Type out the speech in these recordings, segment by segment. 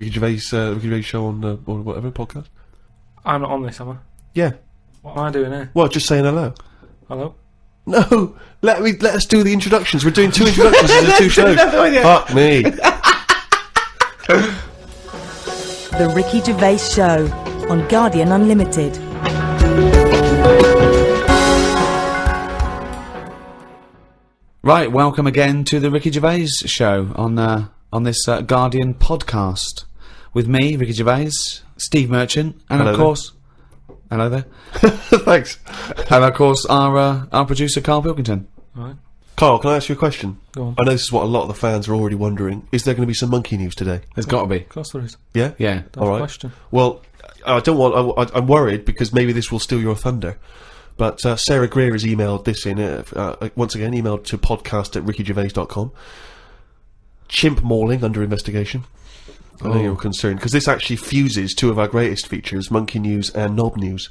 Gervais show on or whatever podcast. I'm not on this, am I? Yeah. What am I doing here? Well, just saying hello. Hello? No, let us do the introductions. We're doing 2 introductions in the 2 shows. Fuck me. The Ricky Gervais Show on Guardian Unlimited. Right, welcome again to the Ricky Gervais Show on this Guardian podcast with me, Ricky Gervais, Steve Merchant, and Hello of course, hello there, Thanks. and of course our producer Carl Pilkington. Right. Carl, can I ask you a question? Go on. I know this is what a lot of the fans are already wondering. Is there going to be some monkey news today? There's got to be, Of course there is. Yeah? yeah. That's All the right. question. Well, I don't want... I'm worried because maybe this will steal your thunder. But Sarah Greer has emailed this in, once again, emailed to podcast@rickygervais.com. Chimp mauling under investigation. I know you're concerned, because this actually fuses 2 of our greatest features, Monkey News and Knob News,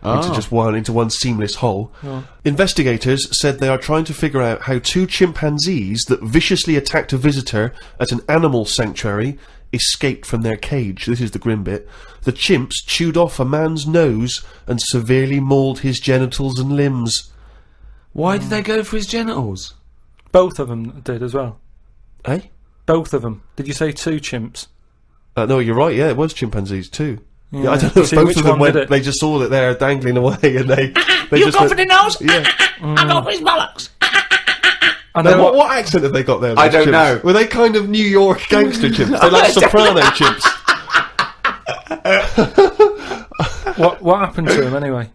into one seamless whole. Oh. Investigators said they are trying to figure out how 2 chimpanzees that viciously attacked a visitor at an animal sanctuary escaped from their cage. This is the grim bit. The chimps chewed off a man's nose and severely mauled his genitals and limbs. Why did they go for his genitals? Both of them did as well. Eh? Both of them. Did you say 2 chimps? No, you're right, yeah, it was chimpanzees too. Yeah. I don't know if See, both which of them one did went, it? they just saw it there dangling away and they You just go went, for the nose? Yeah. I go for his bollocks. And Now, then what accent have they got there? I those don't chimps? know. Were they kind of New York gangster chimps? They're like soprano chimps. what happened to them anyway?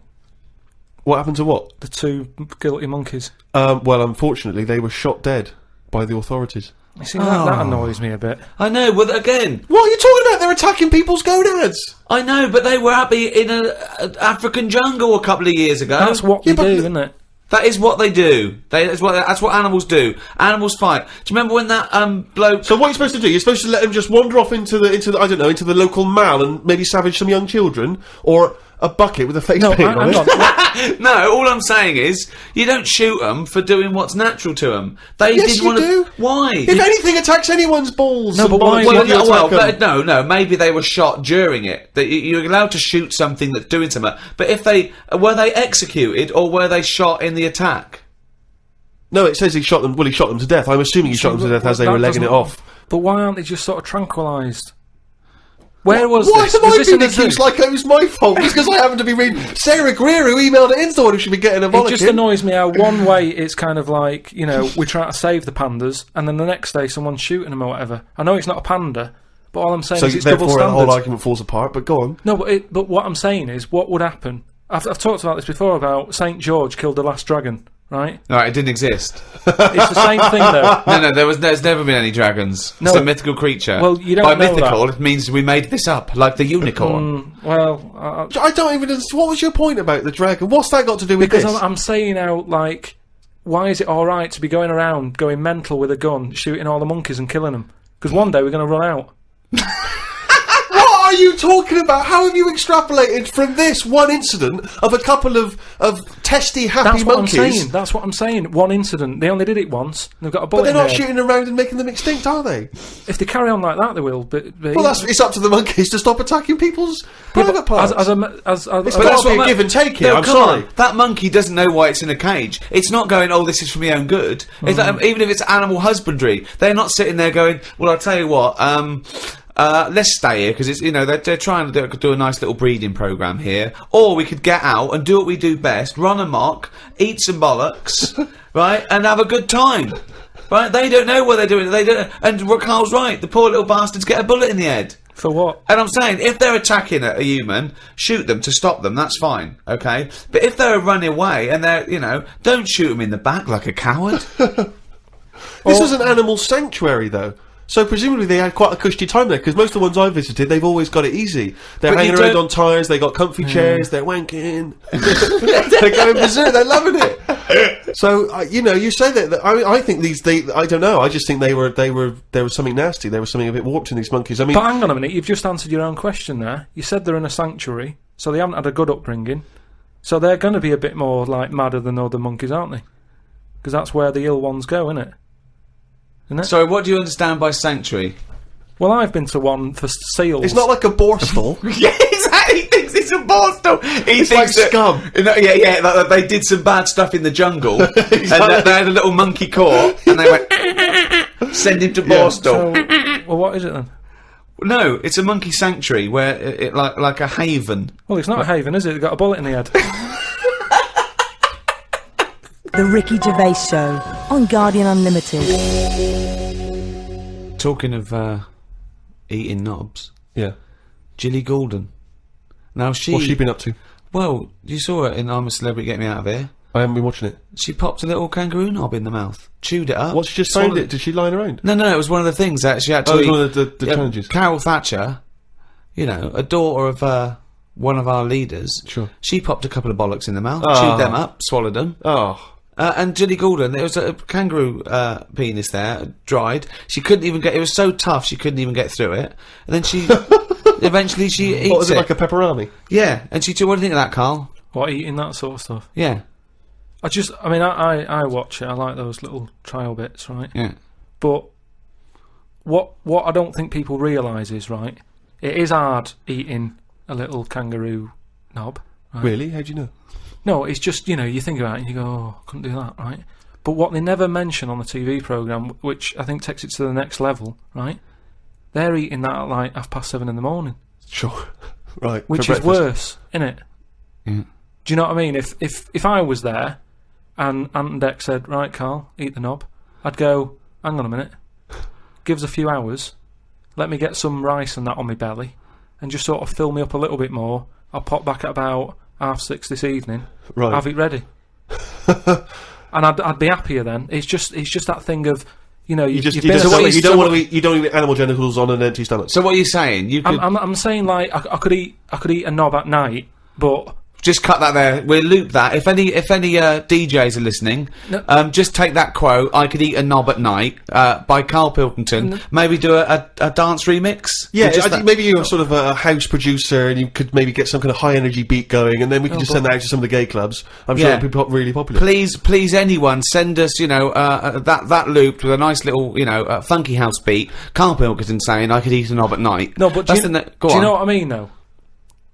What happened to what? The 2 guilty monkeys. Well, unfortunately, they were shot dead by the authorities. You see, that annoys me a bit. I know, but again, What are you talking about? They're attacking people's gonads. I know, but they were happy in an African jungle a couple of years ago. That's what Yeah, they but do, the- isn't it? That is what they do. That's what animals do. Animals fight. Do you remember when that bloke? So what are you supposed to do? You're supposed to let them just wander off into the I don't know, into the local mall and maybe savage some young children, or a bucket with a face No, paint on hang it. on. No, all I'm saying is you don't shoot them for doing what's natural to them. They Yes, did you want do. to. Why? If anything attacks anyone's balls, No, and but why- bollocks, Well, you no, attack 'em. but no. Maybe they were shot during it. That you're allowed to shoot something that's doing something. But if they were they executed or were they shot in the attack? No, it says he shot them. Well, he shot them to death. I'm assuming he shot them to death as they That were legging it doesn't- off. But why aren't they just sort of tranquilised? Where was Why this? am Was I this in being a zoo? accused like it was my fault? Just because I happen to be reading Sarah Greer, who emailed it in, the one who should be getting a It bollocking. just annoys me how one way it's kind of like, you know, we're trying to save the pandas, and then the next day someone's shooting them or whatever. I know it's not a panda, but all I'm saying So is it's double therefore, the whole standards. argument falls apart. But go on. No, but what I'm saying is, what would happen? I've talked about this before about St. George killed the last dragon, right? No, it didn't exist. It's the same thing though. No, there's never been any dragons. No. It's a mythical creature. Well, you don't By know mythical, that. it means we made this up, like the unicorn. Well, I don't even. What was your point about the dragon? What's that got to do with because this? I'm saying out like, why is it all right to be going around going mental with a gun, shooting all the monkeys and killing them? Because one day we're going to run out. What are you talking about? How have you extrapolated from this one incident of a couple of testy, happy That's what monkeys? I'm saying. That's what I'm saying. One incident. They only did it once. And they've got a bullet But they're in not their head. shooting around and making them extinct, are they? If they carry on like that, they will. But Well, it's up to the monkeys to stop attacking people's private parts. It's It's got got to be a give and take here. No, I'm come sorry. on. That monkey doesn't know why it's in a cage. It's not going, oh, this is for my own good. It's like, even if it's animal husbandry, they're not sitting there going, well, I'll tell you what, let's stay here because it's, you know, they're trying to do a nice little breeding program here, or we could get out and do what we do best: run amok, eat some bollocks, right, and have a good time. Right? They don't know what they're doing. They don't. And Carl's right. The poor little bastards get a bullet in the head. For what? And I'm saying, if they're attacking a human, shoot them to stop them, that's fine, okay? But if they're running away and they're, you know, don't shoot them in the back like a coward. This was an animal sanctuary, though. So presumably they had quite a cushy time there, because most of the ones I've visited, they've always got it easy. They're But you hanging around don't- on tyres, they got comfy chairs, they're wanking, they're going berserk, they're loving it. So you know, you say that. I think I don't know. I just think there was something nasty. There was something a bit warped in these monkeys. I mean, But hang on a minute. You've just answered your own question there. You said they're in a sanctuary, so they haven't had a good upbringing. So they're going to be a bit more like madder than other monkeys, aren't they? Because that's where the ill ones go, isn't it? Sorry, what do you understand by sanctuary? Well, I've been to one for seals. It's not like a borstal. Yeah, exactly. He thinks it's a borstal. He It's thinks like scum. Yeah, that they did some bad stuff in the jungle, and that they had a little monkey court, and they went send him to borstal. So, well, what is it then? No, it's a monkey sanctuary where it like a haven. Well, it's not a haven, is it? It's got a bullet in the head. The Ricky Gervais Show on Guardian Unlimited. Talking of eating knobs, Yeah. Gilly Goulden. Now What's she been up to? Well, you saw her in I'm a Celebrity, Get Me Out of Here. I haven't been watching it. She popped a little kangaroo knob in the mouth, chewed it up. What, she just found it? Did she line around? No, it was one of the things that she had to Oh, it was eat. one of the challenges. Carol Thatcher, you know, a daughter of one of our leaders. Sure. She popped a couple of bollocks in the mouth, Oh. chewed them up, swallowed them. Oh. And Gilly Goulden, there was a kangaroo penis there, dried. She couldn't even get. It was so tough, she couldn't even get through it. And then she, eventually, she eats What was it, it. like a pepperoni? Yeah, and she took. What do you think of that, Carl? What, eating that sort of stuff? Yeah, I watch it. I like those little trial bits, right? yeah. But what I don't think people realise is, right, it is hard eating a little kangaroo knob. Right? Really? How do you know? No, it's just, you think about it and you go, oh, I couldn't do that, right? But what they never mention on the TV programme, which I think takes it to the next level, right? They're eating that at like 7:30 in the morning. Sure. Right. Which for is breakfast. worse, innit? Yeah. Do you know what I mean? If I was there and Ant and Dec said, right, Carl, eat the knob, I'd go, hang on a minute, give us a few hours, let me get some rice and that on my belly, and just sort of fill me up a little bit more. I'll pop back at about 6:30 this evening, Right. have it ready. And I'd be happier then. It's just that thing of, You you've just been don't, asleep. you don't want to eat. You don't eat animal genitals on an empty stomach. So what are you saying? You could I'm saying like I could eat a knob at night, but just cut that there. We'll loop that. If any DJs are listening, No. just take that quote. I could eat a knob at night by Carl Pilkington. Maybe do a dance remix. Yeah, Just I think maybe you're sort of a house producer, and you could maybe get some kind of high energy beat going, and then we can just send that out to some of the gay clubs. I'm sure Yeah. it'll be really popular. Please, anyone send us, that looped with a nice little, funky house beat. Carl Pilkington saying I could eat a knob at night. no, but That's do go you on. know what I mean though?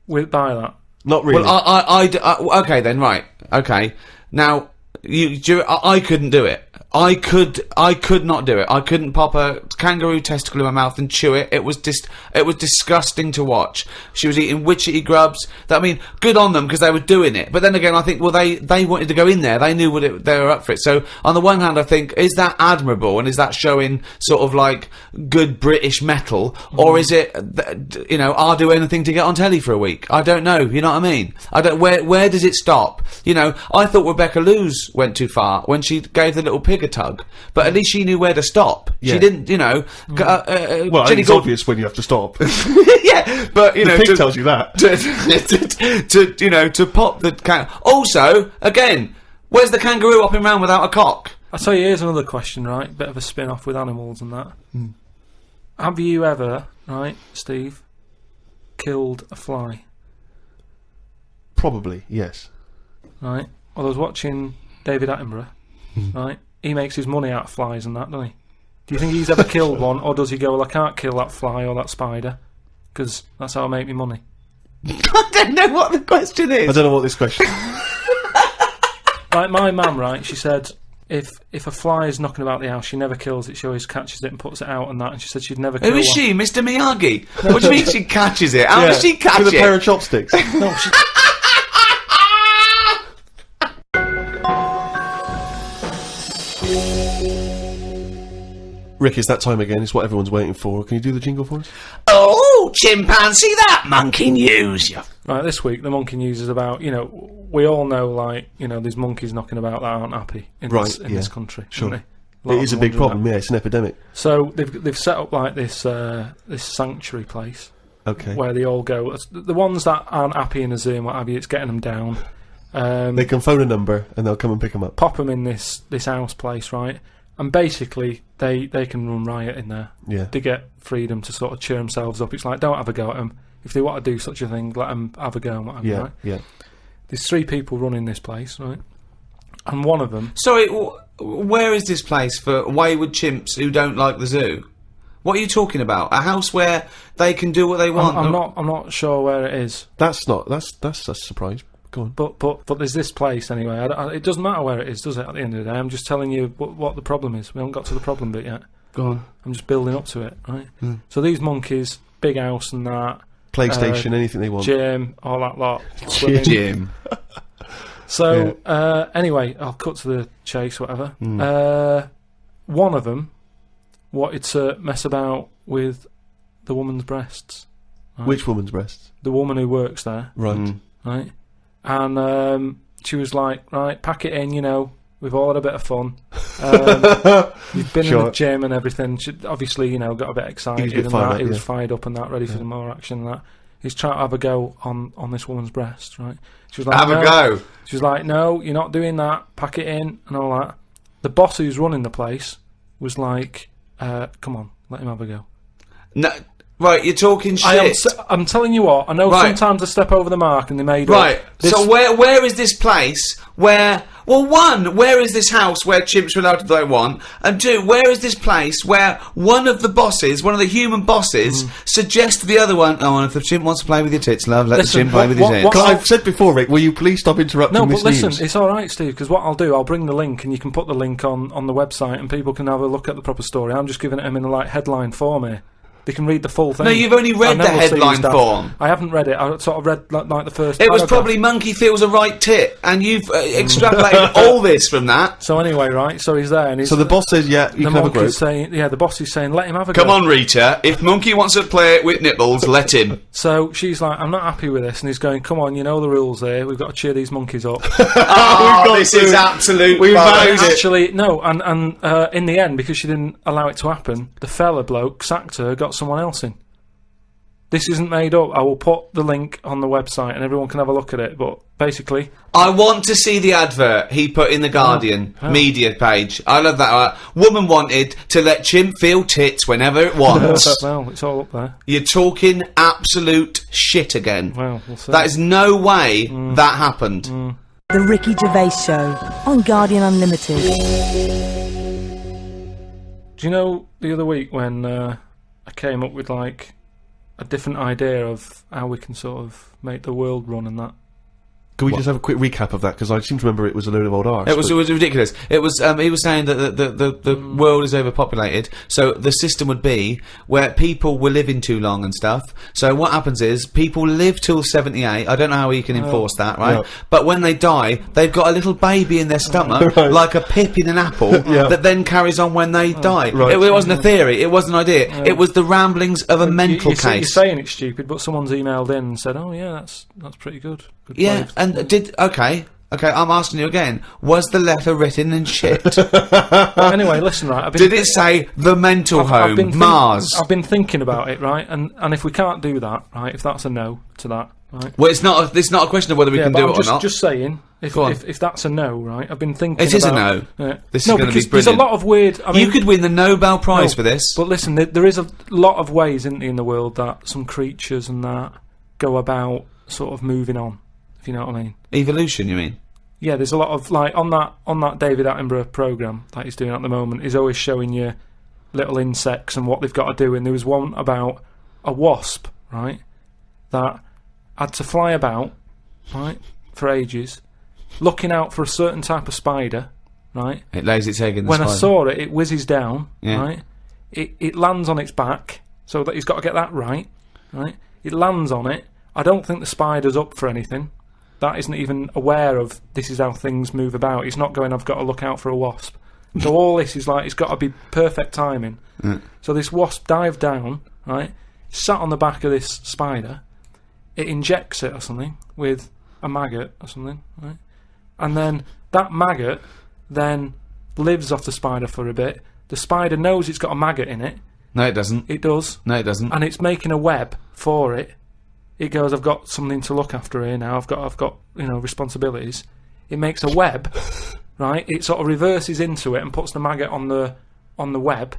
By that. Not really. Well, okay then, right. Okay. Now, I couldn't do it. I could not do it. I couldn't pop a kangaroo testicle in my mouth and chew it. It was disgusting to watch. She was eating witchetty grubs. Good on them because they were doing it. But then again, I think, well, they wanted to go in there. They knew they were up for it. So on the one hand, I think, is that admirable and is that showing sort of like good British metal, or is it, I'll do anything to get on telly for a week? I don't know. You know what I mean? I don't. Where does it stop? I thought Rebecca Lewis went too far when she gave the little pig a tug, but at least she knew where to stop. Yeah. She didn't, well, I Jenny think it's Gould- obvious when you have to stop. yeah, but The pig tells you that. to pop the can. Also, again, where's the kangaroo hopping around without a cock? I'll tell you, here's another question, right? Bit of a spin off with animals and that. Have you ever, right, Steve, killed a fly? Probably, yes. Right? Well, I was watching David Attenborough, right? He makes his money out of flies and that, doesn't he? Do you think he's ever killed one, or does he go, well, I can't kill that fly or that spider, because that's how I make my money? I don't know what the question is. I don't know what this question is. Like my mum, right, she said if a fly is knocking about the house, she never kills it, she always catches it and puts it out and that, and she said she'd never kill Who is one. she, Mr. Miyagi? What do you mean she catches it? How does she catch With a it? pair of chopsticks. No, she... Rick, it's that time again. It's what everyone's waiting for. Can you do the jingle for us? Oh, chimpanzee, that monkey news. Right, this week the monkey news is about, we all know, like, there's monkeys knocking about that aren't happy in this country. Sure. Aren't they? It is a big problem, yeah, it's an epidemic. So they've set up like this sanctuary place. Okay. Where they all go. The ones that aren't happy in a zoo and what have you, it's getting them down. They can phone a number and they'll come and pick them up. Pop them in this house place, right? And basically, they can run riot in there. Yeah. They get freedom to sort of cheer themselves up. It's like, don't have a go at them. If they want to do such a thing, let them have a go and what have you, right? Yeah. There's 3 people running this place, right? And one of them... Sorry, where is this place for wayward chimps who don't like the zoo? What are you talking about? A house where they can do what they want? I'm not sure where it is. That's a surprise. Go on. But there's this place anyway. It doesn't matter where it is, does it? At the end of the day, I'm just telling you what the problem is. We haven't got to the problem bit yet. Go on. I'm just building up to it, right? So these monkeys, big house and that, PlayStation, anything they want. gym, all that lot. swimming. Jim. So anyway, I'll cut to the chase. Whatever. One of them wanted to mess about with the woman's breasts. Right? Which woman's breasts? The woman who works there. Right. Right. And she was like, right, pack it in, you know, we've all had a bit of fun. You've been in the gym and everything. She obviously, you know, got a bit excited He was fired up and that, ready for some more action and that. He's trying to have a go on this woman's breast, right? She was like, Have a go. She was like, no, you're not doing that, pack it in and all that. The boss who's running the place was like, come on, let him have a go. No, right, you're talking shit. I'm telling you what, I know sometimes I step over the mark and they made Right, up. so where is this place where... Well, one, where is this house where chimps are allowed to do what they want? And two, where is this place where one of the bosses, one of the human bosses, suggests to the other one, oh, and if the chimp wants to play with your tits, love, let the chimp play with his tits. I've said before, Rick, will you please stop interrupting No, but Miss listen, News? it's alright, Steve, because what I'll do, I'll bring the link and you can put the link on the website and people can have a look at the proper story. I'm just giving it them in a headline form here. They can read the full thing. No, you've only read the headline form. I haven't read it. I sort of read like the first. It was paragraph. probably monkey feels a right tit, and you've extrapolated all this from that. So anyway, right? So he's there, and he's, So the boss says, yeah, you can have a group. The boss is saying, let him have a go. Come on, Rita. If monkey wants to play with nipples, let him. So she's like, I'm not happy with this, and he's going, come on, you know the rules here. We've got to cheer these monkeys up. Oh, this is absolute. We've bollocks. Actually, no, and in the end, because she didn't allow it to happen, the fella bloke sacked her, got someone else in. This isn't made up. I will put the link on the website and everyone can have a look at it. But basically, I want to see the advert he put in the Guardian media page. I love that. Woman wanted to let chimp feel tits whenever it wants. well, it's all up there. You're talking absolute shit again. Well, we'll see. That is no way that happened. The Ricky Gervais Show on Guardian Unlimited. Do you know the other week when I came up with like a different idea of how we can sort of make the world run and that? Can we just have a quick recap of that? Because I seem to remember it was a load of old arse. It was ridiculous. It was he was saying that the world is overpopulated, so the system would be where people were living too long and stuff. So what happens is people live till 78. I don't know how you can enforce that, right? Yeah. But when they die, they've got a little baby in their stomach, Right. like a pip in an apple, that then carries on when they die. Right. It wasn't a theory. It wasn't an idea. It was the ramblings of a mental You're case. saying it's stupid, but someone's emailed in and said, "Oh yeah, that's pretty good." Good Yeah, place. and okay, I'm asking you again. Was the letter written in shit? But anyway, listen, right? Did it say the mental home, Mars? I've been thinking about it, right? And if we can't do that, right? If that's a no to that, right? Well, it's not a question of whether we can but do I'm it or not. just saying, Go on. if that's a no, right? I've been thinking. It is a about, no. This is no, gonna be because there's a brilliant. lot of weird. I mean, You could win the Nobel Prize No, for this. But listen, there is a lot of ways, isn't there, in the world that some creatures and that go about sort of moving on. If you know what I mean. Evolution, you mean? Yeah, there's a lot of like on that David Attenborough program that he's doing at the moment. He's always showing you little insects and what they've got to do. And there was one about a wasp, right, that had to fly about, right, for ages, looking out for a certain type of spider, right. It lays its egg in the When I spider. saw it, it whizzes down, Yeah. right. It lands on its back, so that he's got to get that right. It lands on it. I don't think the spider's up for anything. That isn't even aware of this is how things move about. He's not going, I've got to look out for a wasp. So all this is like, it's got to be perfect timing. So this wasp dived down, right, sat on the back of this spider, it injects it or something with a maggot or something, right? And then that maggot then lives off the spider for a bit. The spider knows it's got a maggot in it. No, it doesn't. It does. No, it doesn't. And it's making a web for it. It goes, I've got something to look after here now. I've got responsibilities. It makes a web, right? It sort of reverses into it and puts the maggot on the web.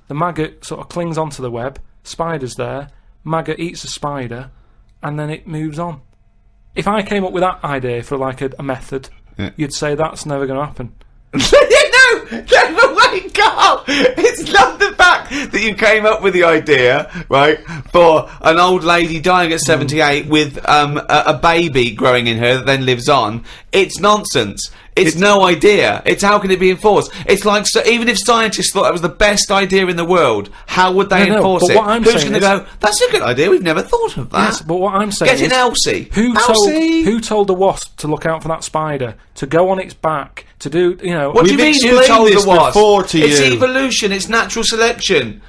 The maggot sort of clings onto the web. Spider's there. Maggot eats the spider, and then it moves on. If I came up with that idea for like a method, you'd say that's never going to happen. No, wait Hey, Carl, it's not the fact that you came up with the idea, right, for an old lady dying at 78 with a baby growing in her that then lives on. It's nonsense. It's no idea. It's how can it be enforced? It's like, so even if scientists thought that was the best idea in the world, how would they enforce but it? what I'm Who's saying going to is- go, that's a good idea, we've never thought of that. Yes, but what I'm saying Get in is, Elsie. Who told the wasp to look out for that spider, to go on its back, to do, you know... What do you We've mean who explained told this the wasp? before to It's you. evolution, it's natural selection.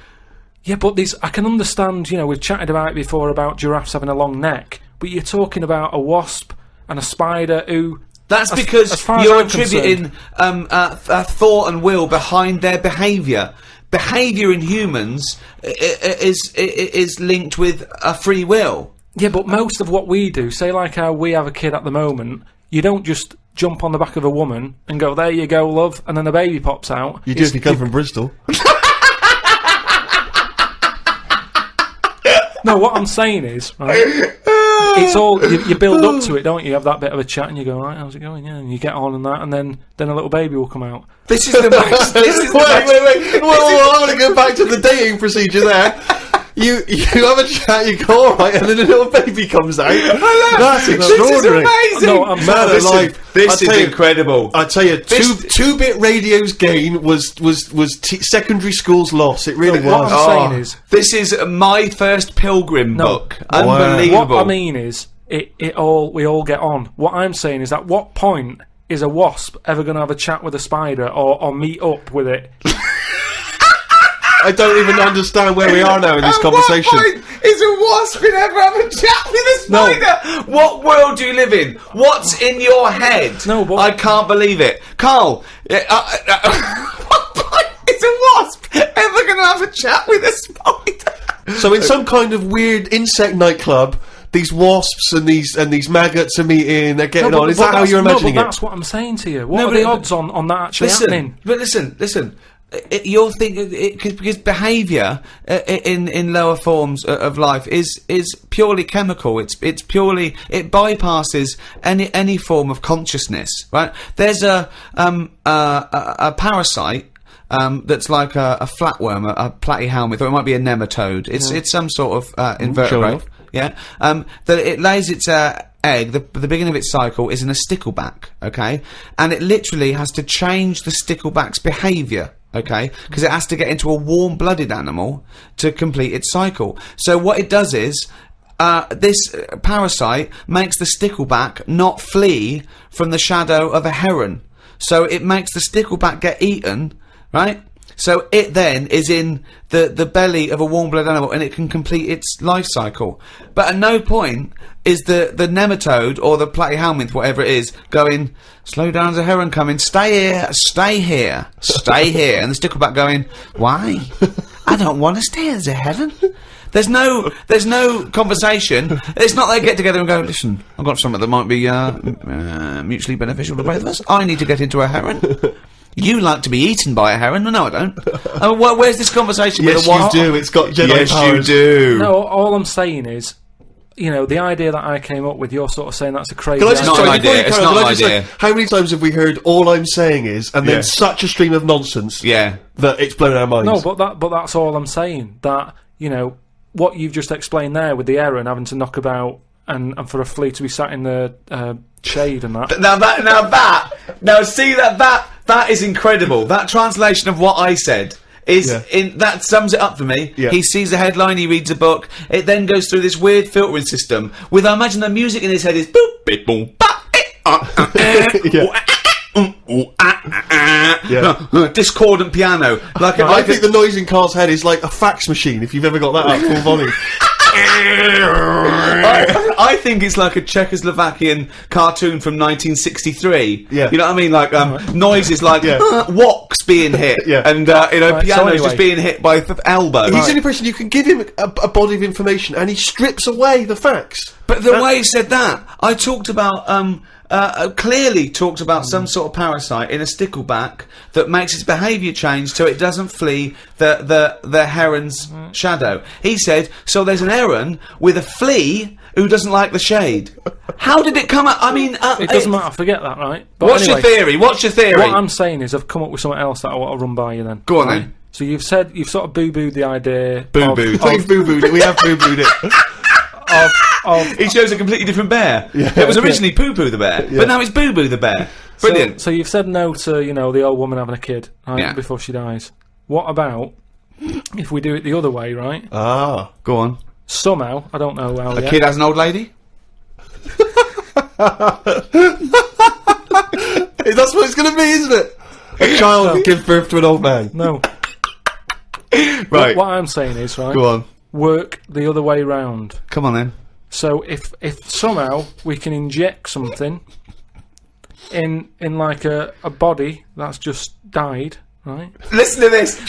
Yeah, but I can understand, you know, we've chatted about it before about giraffes having a long neck, but you're talking about a wasp and a spider who... That's as because far as you're I'm attributing thought and will behind their behaviour. Behaviour in humans is linked with a free will. Yeah, but most of what we do, say like how we have a kid at the moment, you don't just jump on the back of a woman and go, there you go, love, and then a baby pops out. You do if you come from Bristol. No, what I'm saying is, right, it's all, you build up to it, don't you? You have that bit of a chat and you go, right, how's it going? Yeah, and you get on and that, and then a little baby will come out. This is the most. This is the most. Wait. Well, I want to go back to the dating procedure there. You have a chat, you go alright, and then a little baby comes out. That's extraordinary. This is amazing. No, I'm Man sorry. alive. This I is tell you- incredible. I tell you, This- two-bit radio's gain was secondary school's loss. It really No, what was. I'm saying is- this is my first Pilgrim book. Wow. Unbelievable. What I mean is, we all get on. What I'm saying is, at what point is a wasp ever going to have a chat with a spider or meet up with it? I don't even understand where we are now in this conversation. What point is a wasp in ever have a chat with a spider? What world do you live in? What's in your head? No, but- I can't believe it. Carl, what point is a wasp ever going to have a chat with a spider? So in some kind of weird insect nightclub, these wasps and these maggots are meeting, they're getting on. Is that how you're imagining no, but it? that's what I'm saying to you. What No, are the but- odds on that actually happening? Listen. You're thinking because behaviour in lower forms of life is purely chemical. It's purely, it bypasses any form of consciousness. Right? There's a parasite. That's like a flatworm, a platyhelminth, or it might be a nematode. It's some sort of invertebrate. enough. Yeah. That it lays its egg. The beginning of its cycle is in a stickleback. Okay, and it literally has to change the stickleback's behaviour. Okay, because it has to get into a warm-blooded animal to complete its cycle. So what it does is, this parasite makes the stickleback not flee from the shadow of a heron. So it makes the stickleback get eaten, right? So it then is in the belly of a warm-blooded animal and it can complete its life cycle. But at no point is the nematode or the platyhelminth, whatever it is, going, slow down, there's a heron coming, stay here, stay here, stay here. And the stickleback going, why? I don't want to stay, there's a heron. There's no conversation. It's not they get together and go, listen, I've got something that might be mutually beneficial to both of us. I need to get into a heron. You like to be eaten by a heron? No, I don't. Where's this conversation Yes, with a you do. It's got Jedi Yes, powers. you do. No, all I'm saying is, you know, the idea that I came up with, you're sort of saying that's a crazy Can I just, not sorry, an before idea, you it's carry on, not can I an just say, idea. how many times have we heard all I'm saying is, and Yeah. then such a stream of nonsense Yeah. that it's blown our minds? No, but that's all I'm saying. That, you know, what you've just explained there with the heron having to knock about and for a flea to be sat in the shade and that. Now see that is incredible. That translation of what I said is that sums it up for me. Yeah. He sees the headline, he reads a book, it then goes through this weird filtering system with, I imagine the music in his head is boop, bit, boom, ba, discordant piano. Like I think the noise in Carl's head is like a fax machine, if you've ever got that up full volume. I think it's like a Czechoslovakian cartoon from 1963. Yeah. You know what I mean? Like noises like Yeah. woks being hit, Yeah. and Right, pianos so anyway. just being hit by the elbow. He's the only person you can give him a body of information and he strips away the facts. But the way he said that, I talked about, clearly talked about some sort of parasite in a stickleback that makes its behaviour change so it doesn't flee the heron's shadow. He said, so there's an heron with a flea who doesn't like the shade. How did it come out? I mean... it doesn't matter, forget that, right? But What's your theory? What's your theory? What I'm saying is I've come up with something else that I want to run by you then. Go on right? then. So you've sort of boo-booed the idea... Boo-booed. We've boo-booed it. We have boo-booed it. He shows a completely different bear. Yeah, It was originally Poo-Poo the bear, but now it's Boo-Boo the bear. Brilliant. So you've said no to, the old woman having a kid, right, Yeah. before she dies. What about if we do it the other way, right? Ah. Go on. Somehow, I don't know how A yet. kid has an old lady? That's what it's going to be, isn't it? A child gives birth to an old man. No. Right. What I'm saying is, right, Go on. work the other way round. Come on then. So if somehow we can inject something in like a body that's just died, right? Listen to this.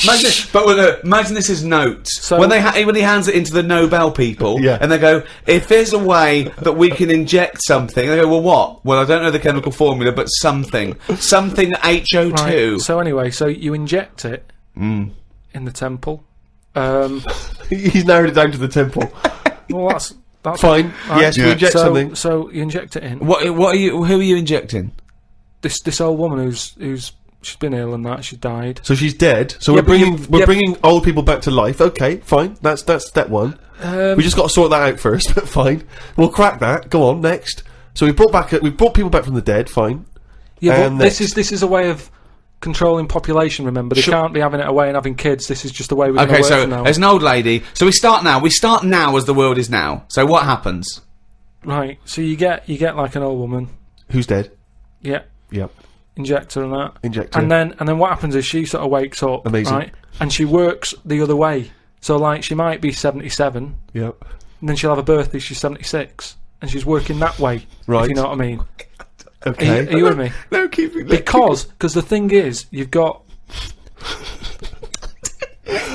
Imagine this is notes. So- when he hands it into the Nobel people, Yeah. and they go, if there's a way that we can inject something, they go, well, what? Well, I don't know the chemical formula, but something HO2. Right. So anyway, so you inject it in the temple. He's narrowed it down to the temple. Well, that's Fine. right. Yes, we Yeah. inject something. So you inject it in. What are you? Who are you injecting? This old woman who's she's been ill and that she died. So she's dead. So Yeah, we're but bringing bringing old people back to life. Okay, fine. That's step one. We just got to sort that out first. But fine, we'll crack that. Go on next. So we brought people back from the dead. Fine. Yeah, And but this is a way of controlling population. Remember, they can't be having it away and having kids. This is just the way we're going to Okay, work so from now. there's an old lady. So we start now. We start now as the world is now. So what happens? Right. So you get like an old woman. Who's dead? Yeah. Yep. Inject her and that. Inject her. And then what happens is she sort of wakes up. Amazing. Right. And she works the other way. So like she might be 77, Yep. and then she'll have a birthday. She's 76, and she's working that way. Right. If you know what I mean. Okay. Are you with me? No, keep it. Because the thing is, you've got.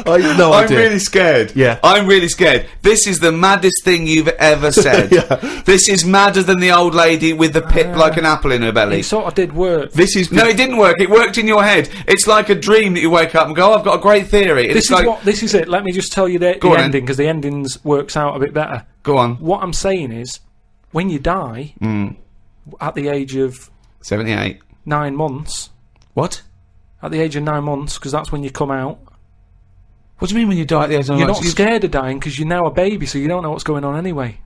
I no I'm idea. really scared. Yeah. I'm really scared. This is the maddest thing you've ever said. Yeah. This is madder than the old lady with the pip like an apple in her belly. It sort of did work. This is No, it didn't work. It worked in your head. It's like a dream that you wake up and go, oh, I've got a great theory. And This it's is like, this is it. Let me just tell you the Go on then. ending, because the endings works out a bit better. go on. What I'm saying is, when you die at the age of 78. 9 months, What? at the age of 9 months, because that's when you come out. What do you mean when you die at the age of You're nine? not scared of dying because you're now a baby, so you don't know what's going on anyway.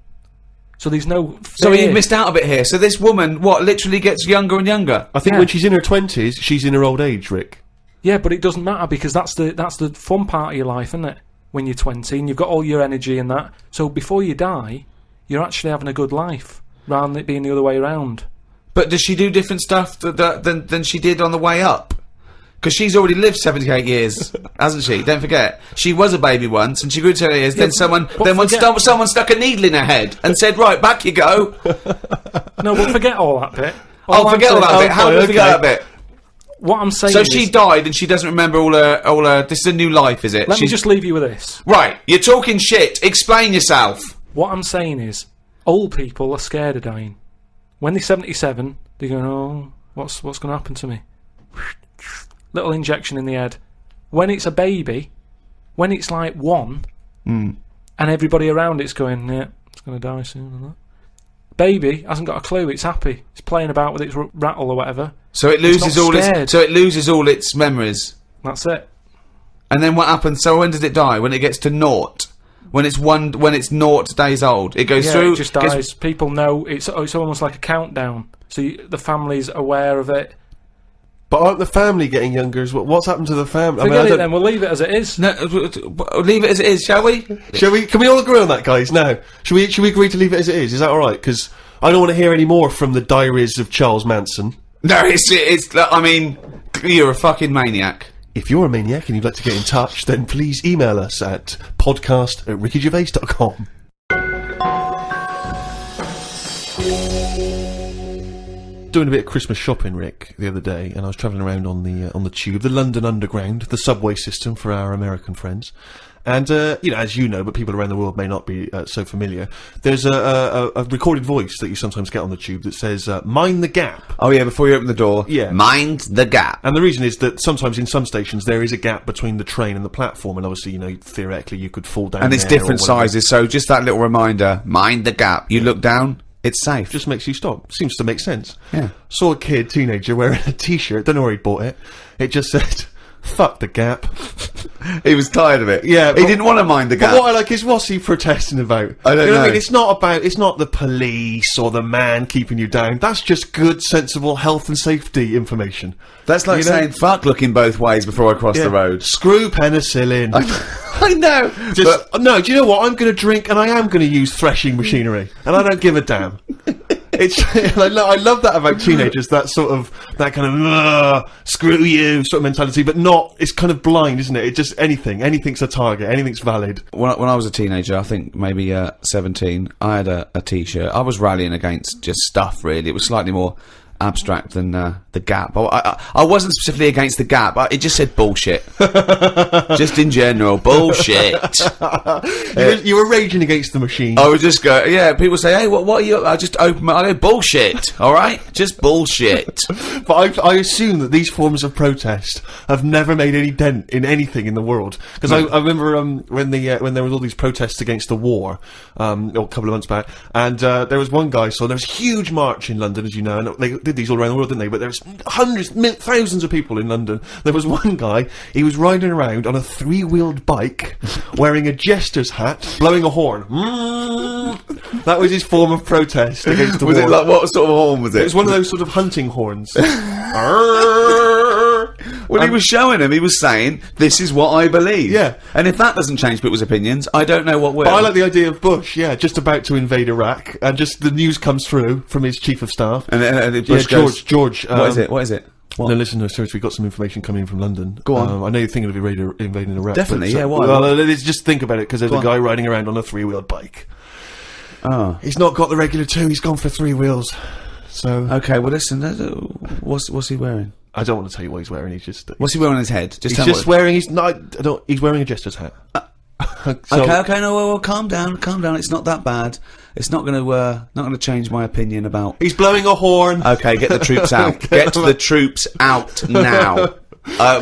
So there's no So fear. you missed out a bit here. So this woman, what, literally gets younger and younger? I think Yeah. when she's in her 20s, she's in her old age, Rick. Yeah, but it doesn't matter because that's the fun part of your life, isn't it? When you're 20 and you've got all your energy and that. So before you die, you're actually having a good life rather than it being the other way around. But does she do different stuff than she did on the way up? Because she's already lived 78 years, hasn't she? Don't forget. She was a baby once, and she grew to 78 years, then someone stuck a needle in her head and said, right, back you go. No, but forget all that bit. I'll forget all that bit. How do we forget that bit? What I'm saying So is, she died and she doesn't remember all her, this is a new life, is it? let me just leave you with this. Right, you're talking shit. Explain yourself. What I'm saying is, old people are scared of dying. When they're 77, they're going, oh, what's going to happen to me? Little injection in the head. When it's a baby, when it's like 1, and everybody around it's going, yeah, it's going to die soon and that. Baby hasn't got a clue. It's happy. It's playing about with its rattle or whatever. So it loses not all scared. its. So it loses all its memories. That's it. And then what happens? So when does it die? When it gets to naught? When it's 0 days old, it goes Yeah, through. it just dies. People know it's almost like a countdown. So the family's aware of it. But aren't the family getting younger as well? What's happened to the family? Forget it then. We'll leave it as it is. No, leave it as it is, shall we? Shall we? Can we all agree on that, guys? Now, should we agree to leave it as it is? Is that all right? Because I don't want to hear any more from the diaries of Charles Manson. No, it's. I mean, you're a fucking maniac. If you're a maniac and you'd like to get in touch, then please email us at podcast@rickygervais.com. doing a bit of Christmas shopping, Rick, the other day, and I was travelling around on the tube, the London Underground, the subway system for our American friends. And, as you know, but people around the world may not be so familiar, there's a recorded voice that you sometimes get on the tube that says, mind the gap. Oh, yeah, before you open the door. Yeah. Mind the gap. And the reason is that sometimes in some stations there is a gap between the train and the platform, and obviously, theoretically you could fall down And it's there or different whatever. sizes, so just that little reminder, mind the gap. You look down, it's safe. Just makes you stop. Seems to make sense. Yeah. Saw a teenager, wearing a t-shirt, don't know where he bought it. It just said, fuck the gap. He was tired of it. Yeah, he but- didn't want to mind the gap. But what I like is, what's he protesting about? I don't You know what I know. mean? It's not the police or the man keeping you down. That's just good, sensible health and safety information. That's like You know? saying fuck looking both ways before I cross the road. Screw penicillin. I know. No, do you know what? I'm going to drink and I am going to use threshing machinery. And I don't give a damn. It's I love that about teenagers, that kind of screw you sort of mentality, but not, it's kind of blind, isn't it? It just, anything's a target, anything's valid. When I was a teenager, I think maybe 17, I had a t-shirt. I was rallying against just stuff, really. It was slightly more abstract than the gap. I wasn't specifically against the gap. It just said bullshit. Just in general, bullshit. You were raging against the machine. I would just go, yeah, people say, hey, what are you, I just open my, I go, bullshit, alright? Just bullshit. But I assume that these forms of protest have never made any dent in anything in the world. Because I remember when there was all these protests against the war, a couple of months back, and there was one guy, so there was a huge march in London, as you know, and they did these all around the world, didn't they? But there was hundreds, thousands of people in London. There was one guy, he was riding around on a 3-wheeled bike, wearing a jester's hat, blowing a horn. That was his form of protest against the war. Was it like, what sort of horn was it? It was one of those sort of hunting horns. Well, he was showing him, he was saying, this is what I believe. Yeah. And if that doesn't change people's opinions, I don't know what will. But I like the idea of Bush, just about to invade Iraq, and just the news comes through from his chief of staff. And Bush goes, George. what is it? What? No, listen, no, seriously, we've got some information coming in from London. Go on. I know you're thinking of invading Iraq. Definitely, but, yeah, why? Well, let's just think about it, because there's Go a on. guy riding around on a 3-wheeled bike. Oh. He's not got the regular 2, he's gone for 3 wheels. So, Okay, well listen, what's he wearing? I don't want to tell you what he's wearing, he's just... What's he wearing on his head? He's tell me just what- wearing, he's wearing a jester's hat. So- Okay, no, well, calm down, it's not that bad. It's not gonna change my opinion about... He's blowing a horn. Okay, get the troops out. Get the troops out now.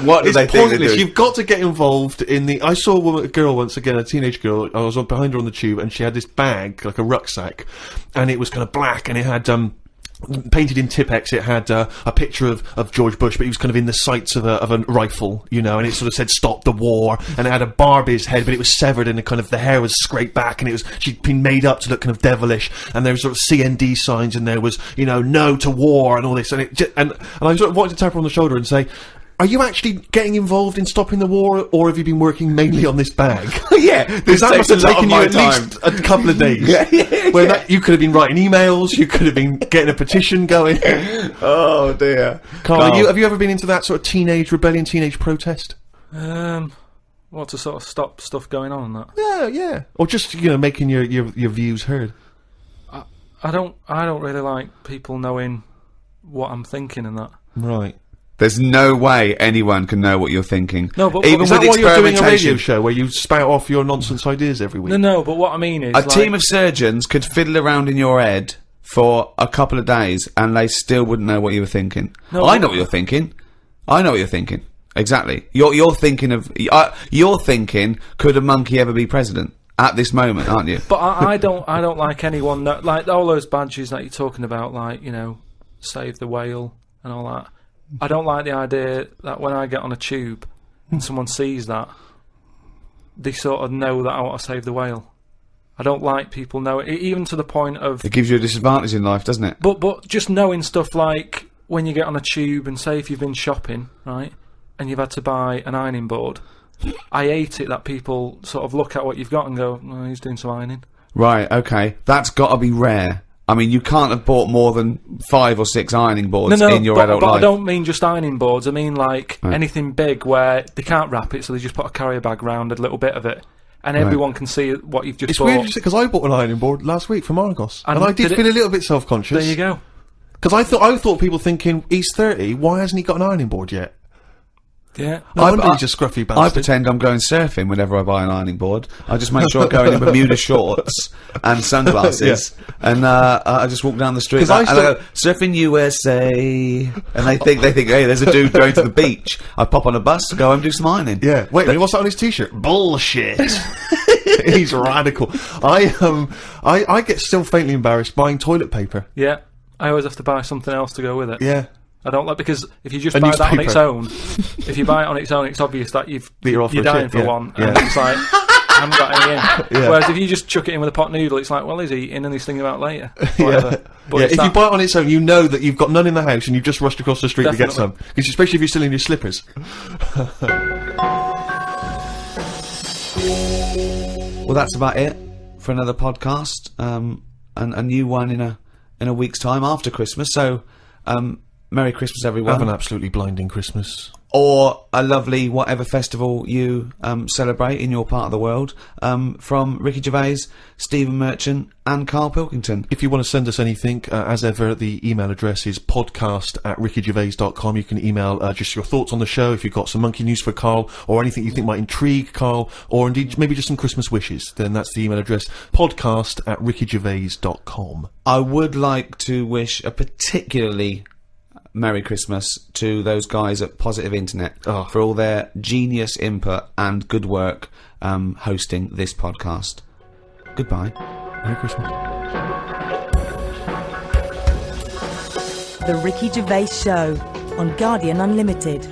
What do It's they think they're pointless. doing? You've got to get involved in the... I saw a girl once again, a teenage girl. I was behind her on the tube, and she had this bag, like a rucksack, and it was kind of black, and it had painted in Tipex. It had a picture of George Bush, but he was kind of in the sights of a rifle, and it sort of said "Stop the War," and it had a Barbie's head, but it was severed, and the hair was scraped back, and she'd been made up to look kind of devilish, and there was sort of CND signs, and there was "No to war" and all this, and I sort of wanted to tap her on the shoulder and say, are you actually getting involved in stopping the war, or have you been working mainly on this bag? Yeah, Because that must have taken you at least a couple of days. You could have been writing emails, you could have been getting a petition going. Oh dear. Carl, have you ever been into that sort of teenage rebellion, teenage protest? What, to sort of stop stuff going on and that? Yeah. Or just, making your views heard. I don't really like people knowing what I'm thinking and that. Right. There's no way anyone can know what you're thinking. No, but even Is with that why you're doing a radio experimentation. show where you spout off your nonsense ideas every week? No, but what I mean is... A team of surgeons could fiddle around in your head for a couple of days and they still wouldn't know what you were thinking. No, I know what you're thinking. I know what you're thinking. Exactly. You're thinking of... you're thinking, could a monkey ever be president? At this moment, aren't you? But I don't like anyone that... Like, all those badges that you're talking about, like, Save the Whale and all that. I don't like the idea that when I get on a tube and someone sees that, they sort of know that I want to save the whale. I don't like people knowing, even to the point of... It gives you a disadvantage in life, doesn't it? But just knowing stuff like when you get on a tube and say if you've been shopping, right, and you've had to buy an ironing board, I hate it that people sort of look at what you've got and go, oh, he's doing some ironing. Right, okay. That's got to be rare. I mean, you can't have bought more than 5 or 6 ironing boards in your adult but life. I don't mean just ironing boards. I mean like anything big where they can't wrap it, so they just put a carrier bag round a little bit of it, and everyone can see what you've just It's bought. weird because I bought an ironing board last week from Argos, and I did feel a little bit self-conscious. There you go. Because I thought people thinking he's 30. Why hasn't he got an ironing board yet? Yeah. No wonder he's a scruffy I bastard. pretend I'm going surfing whenever I buy an ironing board. I just make sure I go in Bermuda shorts and sunglasses, and I just walk down the street 'Cause and I I go, surfing USA, and they think, hey, there's a dude going to the beach. I pop on a bus, go home, do some ironing. Yeah. Wait a minute. What's that on his t-shirt? Bullshit. He's radical. I get still faintly embarrassed buying toilet paper. Yeah. I always have to buy something else to go with it. Yeah. I don't like, because if you just A buy that on its newspaper. own, if you buy it on its own, it's obvious that That you're off for you're a dying shit, for yeah. one, Yeah. and it's like, I haven't got any in. Yeah. Whereas if you just chuck it in with a pot noodle, it's like, well, he's eating and he's thinking about later. Whatever. But Yeah, it's if you that- buy it on its own, you know that you've got none in the house and you've just rushed across the street to get some. Definitely. Because especially if you're still in your slippers. Well, that's about it for another podcast, and a new one in a week's time after Christmas. So, Merry Christmas, everyone. Have an absolutely blinding Christmas. Or a lovely whatever festival you celebrate in your part of the world, from Ricky Gervais, Stephen Merchant and Carl Pilkington. If you want to send us anything, as ever, the email address is podcast@rickygervais.com. You can email just your thoughts on the show, if you've got some monkey news for Carl, or anything you think might intrigue Carl, or indeed maybe just some Christmas wishes. Then that's the email address, podcast@rickygervais.com. I would like to wish a particularly Merry Christmas to those guys at Positive Internet for all their genius input and good work hosting this podcast. Goodbye. Merry Christmas. The Ricky Gervais Show on Guardian Unlimited.